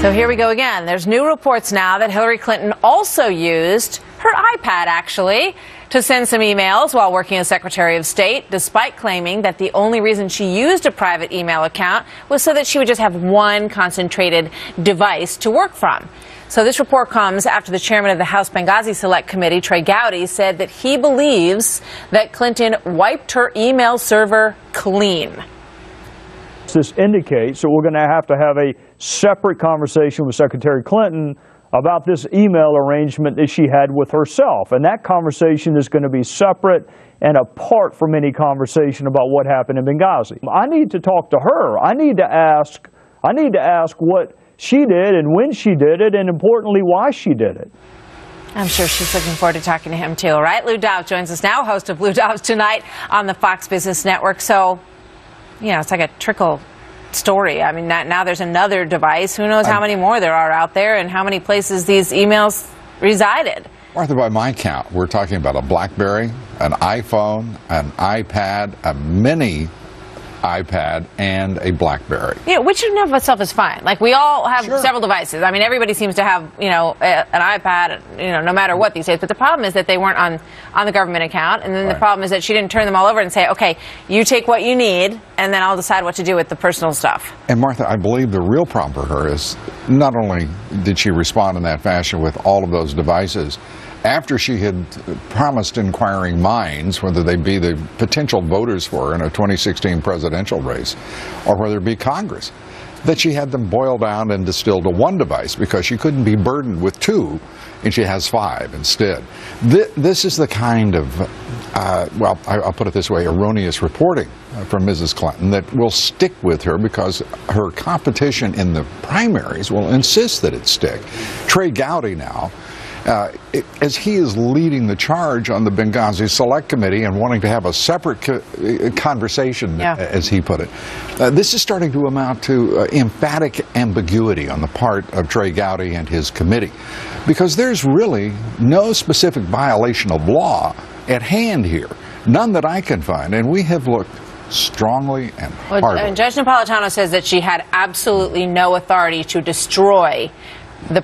So here we go again. There's new reports now that Hillary Clinton also used her iPad, actually, to send some emails while working as Secretary of State, despite claiming that the only reason she used a private email account was so that she would just have one concentrated device to work from. So this report comes after the chairman of the House Benghazi Select Committee, Trey Gowdy, said that he believes that Clinton wiped her email server clean. This indicates that we're going to have a separate conversation with Secretary Clinton about this email arrangement that she had with herself. And that conversation is going to be separate and apart from any conversation about what happened in Benghazi. I need to talk to her. I need to ask what she did and when she did it, and importantly, why she did it. I'm sure she's looking forward to talking to him too, right? Lou Dobbs joins us now, host of Lou Dobbs Tonight on the Fox Business Network. So, you know, it's like a trickle story. I mean, now there's another device. Who knows how many more there are out there and how many places these emails resided. Martha, by my count, we're talking about a BlackBerry, an iPhone, an iPad, a mini iPad, and a BlackBerry. You know, which in and of itself is fine. Like, we all have several devices. I mean, everybody seems to have, you know, an iPad, you know, no matter what these days. But the problem is that they weren't on the government account. And then the problem is that she didn't turn them all over and say, okay, you take what you need, and then I'll decide what to do with the personal stuff. And Martha, I believe the real problem for her is not only did she respond in that fashion with all of those devices, after she had promised inquiring minds, whether they be the potential voters for her in a 2016 presidential race or whether it be Congress, that she had them boiled down and distilled to one device because she couldn't be burdened with two, and she has five instead. This is the kind of, well, I'll put it this way, erroneous reporting from Mrs. Clinton that will stick with her because her competition in the primaries will insist that it stick. Trey Gowdy now, as he is leading the charge on the Benghazi Select Committee and wanting to have a separate conversation, as he put it, this is starting to amount to emphatic ambiguity on the part of Trey Gowdy and his committee, because there's really no specific violation of law at hand here, none that I can find, and we have looked strongly and hard. And Judge Napolitano says that she had absolutely no authority to destroy the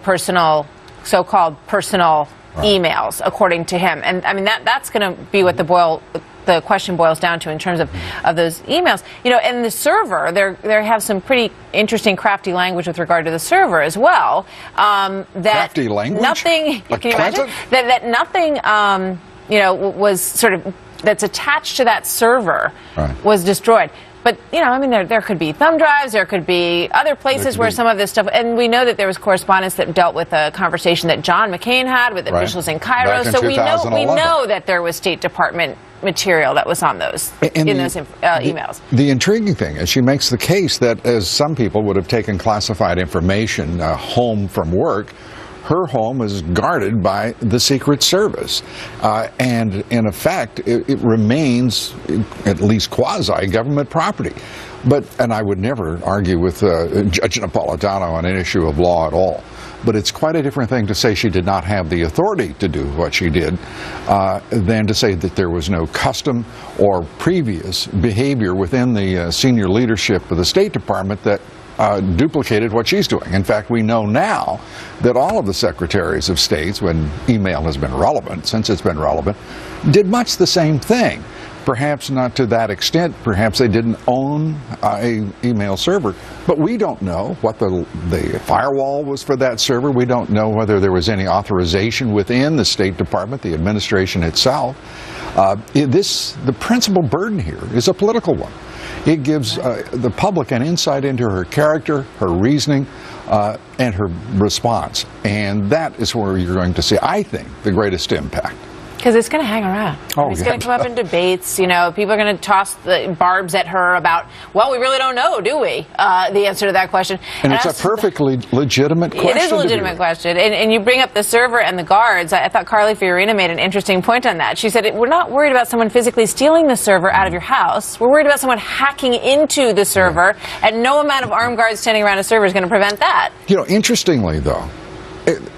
so-called personal emails, according to him. And I mean, that's going to be what the question boils down to in terms of those emails. You know, and the server, they have some pretty interesting, crafty language with regard to the server as well. Crafty language? Nothing, like can you imagine? That nothing, you know, was sort of, that's attached to that server was destroyed. But, you know, I mean, there could be thumb drives, there could be other places where some of this stuff, and we know that there was correspondence that dealt with a conversation that John McCain had with officials in Cairo. So we know that there was State Department material that was on those, emails. The intriguing thing is she makes the case that as some people would have taken classified information home from work, her home is guarded by the Secret Service. And in effect, it remains at least quasi-government property. And I would never argue with Judge Napolitano on an issue of law at all. But it's quite a different thing to say she did not have the authority to do what she did than to say that there was no custom or previous behavior within the senior leadership of the State Department that duplicated what she's doing. In fact, we know now that all of the secretaries of states, when email has been relevant, since it's been relevant, did much the same thing. Perhaps not to that extent. Perhaps they didn't own an email server. But we don't know what the firewall was for that server. We don't know whether there was any authorization within the State Department, the administration itself. The principal burden here is a political one. It gives the public an insight into her character, her reasoning, and her response. And that is where you're going to see, I think, the greatest impact. Because it's going to hang around. It's going to come up in debates. You know, people are going to toss the barbs at her about, well, we really don't know, do we? The answer to that question. And it's a perfectly legitimate question. It is a legitimate question. And you bring up the server and the guards. I thought Carly Fiorina made an interesting point on that. She said, we're not worried about someone physically stealing the server out of your house. We're worried about someone hacking into the server, and no amount of armed guards standing around a server is going to prevent that. You know, interestingly, though,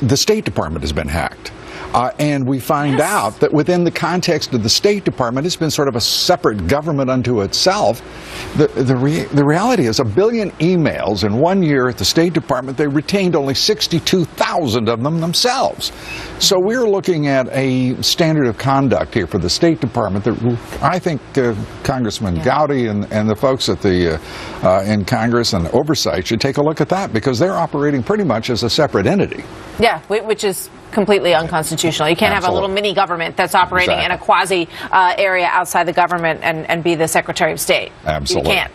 the State Department has been hacked. And we find out that within the context of the State Department, it's been sort of a separate government unto itself. The reality is 1 billion emails in 1 year at the State Department, they retained only 62,000 of them themselves. So we're looking at a standard of conduct here for the State Department that I think Congressman Gowdy and the folks at the in Congress and oversight should take a look at that, because they're operating pretty much as a separate entity. Yeah, which is completely unconstitutional. You can't have a little mini government that's operating in a quasi area outside the government and be the Secretary of State. Absolutely. You can't.